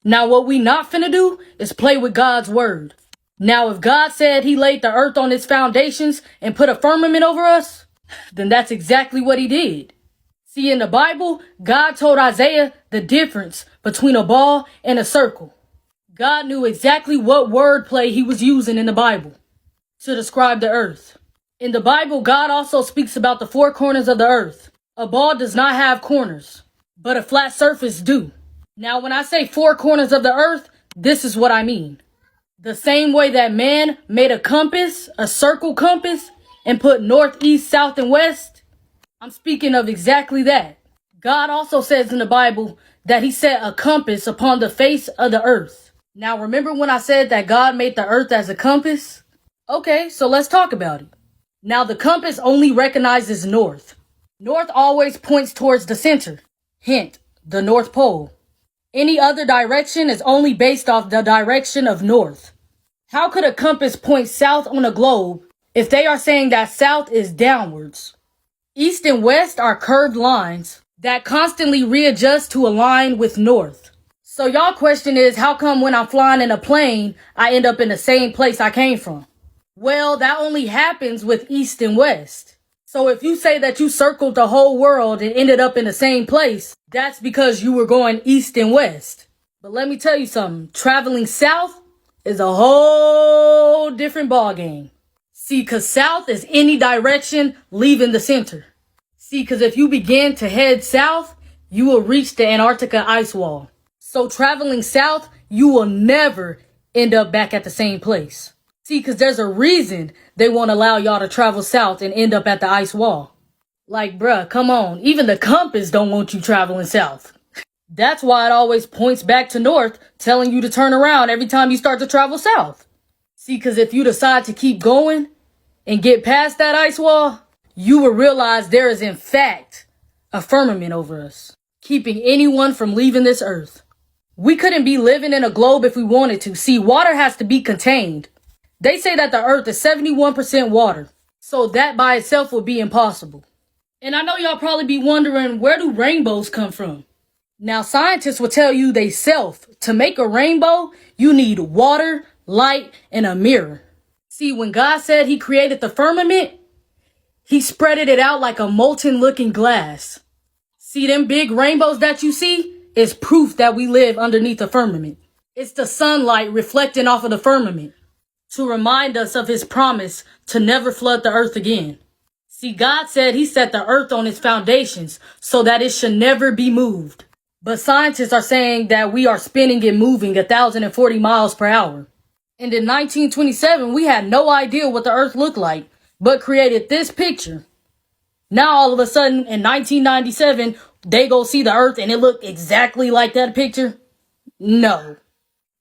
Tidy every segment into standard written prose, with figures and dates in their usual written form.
Now what we not finna do is play with God's word. Now if God said he laid the earth on its foundations and put a firmament over us, then that's exactly what he did. See, in the Bible, God told Isaiah the difference between a ball and a circle. God knew exactly what wordplay he was using in the Bible to describe the earth. In the Bible, God also speaks about the four corners of the earth. A ball does not have corners, but a flat surface do. Now, when I say four corners of the earth, this is what I mean. The same way that man made a compass, a circle compass, and put north, east, south, and west, I'm speaking of exactly that. God also says in the Bible that he set a compass upon the face of the earth. Now, remember when I said that God made the earth as a compass? Okay, so let's talk about it. Now, the compass only recognizes north. North always points towards the center. Hint, the North Pole. Any other direction is only based off the direction of north. How could a compass point south on a globe if they are saying that south is downwards? East and west are curved lines that constantly readjust to align with north. So y'all question is, how come when I'm flying in a plane, I end up in the same place I came from? Well, that only happens with east and west. So if you say that you circled the whole world and ended up in the same place, that's because you were going east and west. But let me tell you something, traveling south is a whole different ballgame. See, cause south is any direction leaving the center. See, cause if you begin to head south, you will reach the Antarctica ice wall. So traveling south, you will never end up back at the same place. See, cause there's a reason they won't allow y'all to travel south and end up at the ice wall. Like, bruh, come on. Even the compass don't want you traveling south. That's why it always points back to north, telling you to turn around every time you start to travel south. See, cause if you decide to keep going and get past that ice wall, you will realize there is in fact a firmament over us, keeping anyone from leaving this earth. We couldn't be living in a globe if we wanted to. See, water has to be contained. They say that the earth is 71% water, so that by itself would be impossible. And I know y'all probably be wondering, where do rainbows come from? Now, scientists will tell you they self, to make a rainbow, you need water, light, and a mirror. See, when God said he created the firmament, he spreaded it out like a molten looking glass. See, them big rainbows that you see is proof that we live underneath the firmament. It's the sunlight reflecting off of the firmament to remind us of his promise to never flood the earth again. See, God said he set the earth on its foundations so that it should never be moved. But scientists are saying that we are spinning and moving 1,040 miles per hour. And in 1927, we had no idea what the earth looked like, but created this picture. Now, all of a sudden, in 1997, they go see the earth and it looked exactly like that picture? No.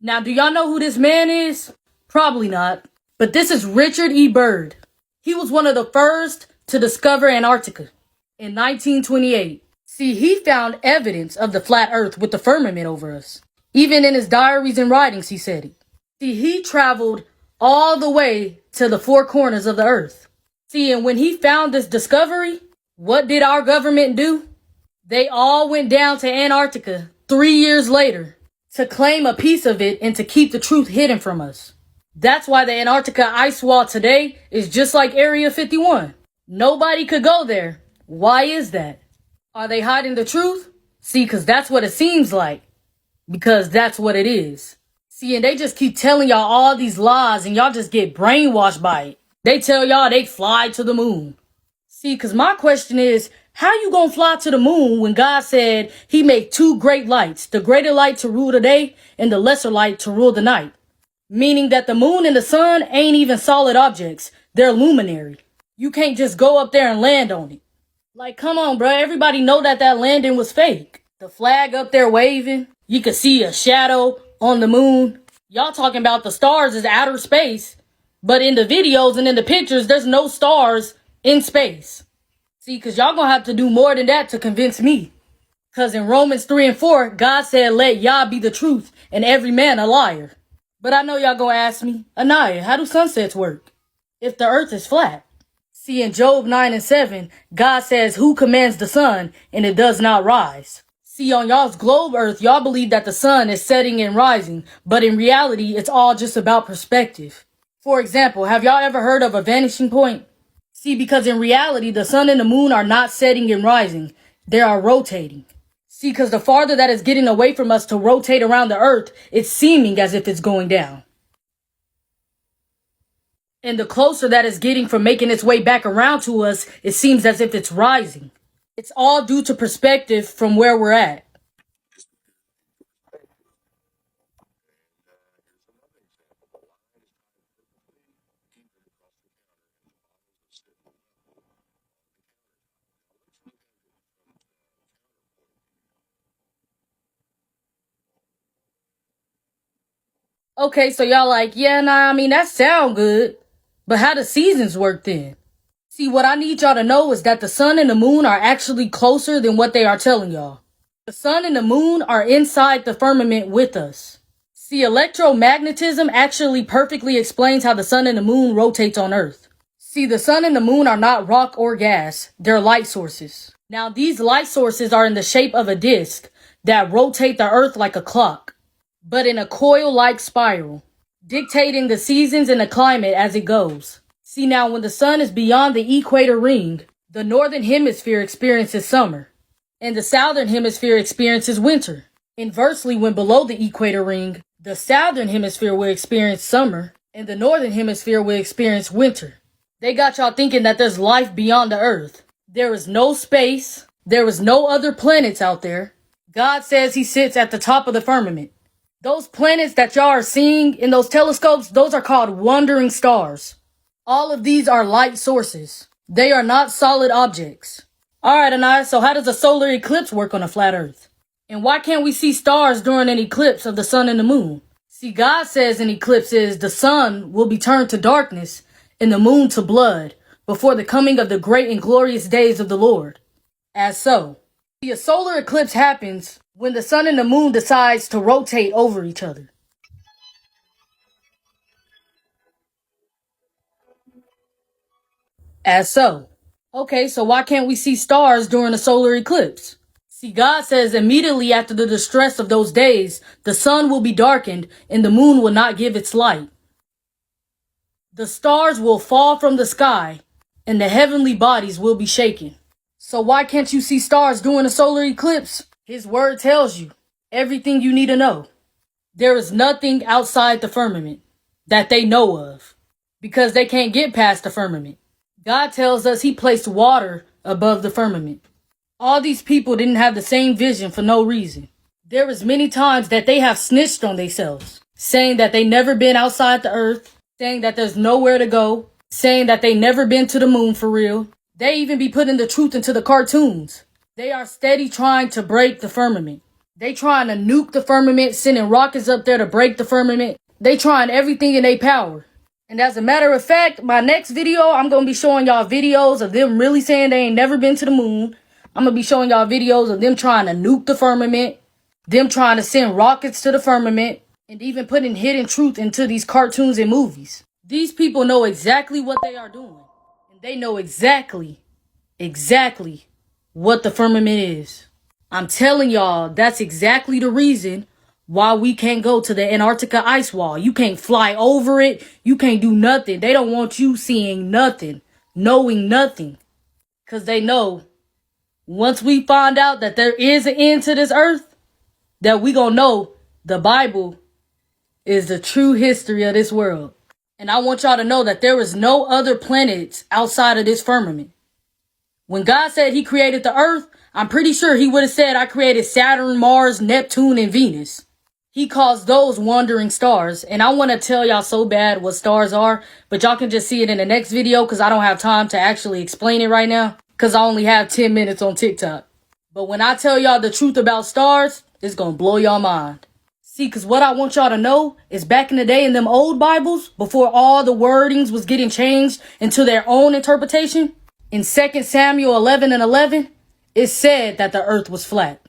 Now, do y'all know who this man is? Probably not. But this is Richard E. Byrd. He was one of the first to discover Antarctica in 1928. See, he found evidence of the flat earth with the firmament over us. Even in his diaries and writings, he said it. See, he traveled all the way to the four corners of the earth. See, and when he found this discovery, what did our government do? They all went down to Antarctica 3 years later to claim a piece of it and to keep the truth hidden from us. That's why the Antarctica ice wall today is just like Area 51. Nobody could go there. Why is that? Are they hiding the truth? See, because that's what it seems like. Because that's what it is. See, and they just keep telling y'all all these lies and y'all just get brainwashed by it. They tell y'all they fly to the moon. See, because my question is, how you gonna fly to the moon when God said he made two great lights, the greater light to rule the day and the lesser light to rule the night? Meaning that the moon and the sun ain't even solid objects. They're luminary. You can't just go up there and land on it. Like, come on, bro. Everybody know that landing was fake. The flag up there waving. You could see a shadow on the moon. Y'all talking about the stars is outer space. But in the videos and in the pictures, there's no stars in space. See, because y'all gonna have to do more than that to convince me. Because in Romans 3 and 4, God said, let Yah be the truth and every man a liar. But I know y'all gonna ask me, Anaya, how do sunsets work if the earth is flat? See, in Job 9 and 7, God says, who commands the sun and it does not rise? See, on y'all's globe Earth, y'all believe that the sun is setting and rising, but in reality, it's all just about perspective. For example, have y'all ever heard of a vanishing point? See, because in reality, the sun and the moon are not setting and rising. They are rotating. See, because the farther that is getting away from us to rotate around the earth, it's seeming as if it's going down. And the closer that is getting from making its way back around to us, it seems as if it's rising. It's all due to perspective from where we're at. Okay, so y'all like, yeah, nah, I mean, that sound good. But how do seasons work then? See, what I need y'all to know is that the sun and the moon are actually closer than what they are telling y'all. The sun and the moon are inside the firmament with us. See, electromagnetism actually perfectly explains how the sun and the moon rotates on Earth. See, the sun and the moon are not rock or gas, they're light sources. Now, these light sources are in the shape of a disk that rotate the Earth like a clock, but in a coil-like spiral, dictating the seasons and the climate as it goes. See, now when the sun is beyond the equator ring, the northern hemisphere experiences summer, and the southern hemisphere experiences winter. Inversely, when below the equator ring, the southern hemisphere will experience summer, and the northern hemisphere will experience winter. They got y'all thinking that there's life beyond the earth. There is no space. There is no other planets out there. God says he sits at the top of the firmament. Those planets that y'all are seeing in those telescopes, those are called wandering stars. All of these are light sources. They are not solid objects. Alright, Anais, so how does a solar eclipse work on a flat earth? And why can't we see stars during an eclipse of the sun and the moon? See, God says in eclipses the sun will be turned to darkness and the moon to blood before the coming of the great and glorious days of the Lord. As so, see, a solar eclipse happens when the sun and the moon decides to rotate over each other. As so. Okay, so why can't we see stars during a solar eclipse? See, God says immediately after the distress of those days, the sun will be darkened and the moon will not give its light. The stars will fall from the sky and the heavenly bodies will be shaken. So why can't you see stars during a solar eclipse? His word tells you everything you need to know. There is nothing outside the firmament that they know of because they can't get past the firmament. God tells us he placed water above the firmament. All these people didn't have the same vision for no reason. There is many times that they have snitched on themselves, saying that they never been outside the earth, saying that there's nowhere to go, saying that they never been to the moon for real. They even be putting the truth into the cartoons. They are steady trying to break the firmament. They trying to nuke the firmament, sending rockets up there to break the firmament. They trying everything in their power. And as a matter of fact, my next video, I'm going to be showing y'all videos of them really saying they ain't never been to the moon. I'm going to be showing y'all videos of them trying to nuke the firmament, them trying to send rockets to the firmament, and even putting hidden truth into these cartoons and movies. These people know exactly what they are doing. And they know exactly what the firmament is. I'm telling y'all, that's exactly the reason why we can't go to the Antarctica ice wall. You can't fly over it. You can't do nothing. They don't want you seeing nothing, knowing nothing. Because they know once we find out that there is an end to this earth, that we gonna know the Bible is the true history of this world. And I want y'all to know that there is no other planets outside of this firmament. When God said he created the earth, I'm pretty sure he would have said I created Saturn, Mars, Neptune, and Venus. He calls those wandering stars, and I want to tell y'all so bad what stars are, but y'all can just see it in the next video because I don't have time to actually explain it right now because I only have 10 minutes on TikTok. But when I tell y'all the truth about stars, it's going to blow y'all mind. See, because what I want y'all to know is back in the day in them old Bibles, before all the wordings was getting changed into their own interpretation, in 2 Samuel 11:11, it said that the earth was flat.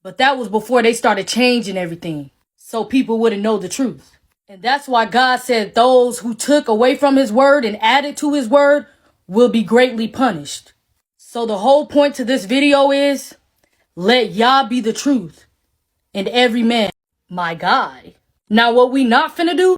But that was before they started changing everything, so people wouldn't know the truth. And that's why God said those who took away from his word and added to his word will be greatly punished. So the whole point to this video is, Let Yah be the truth, and every man my guide. Now what we not finna do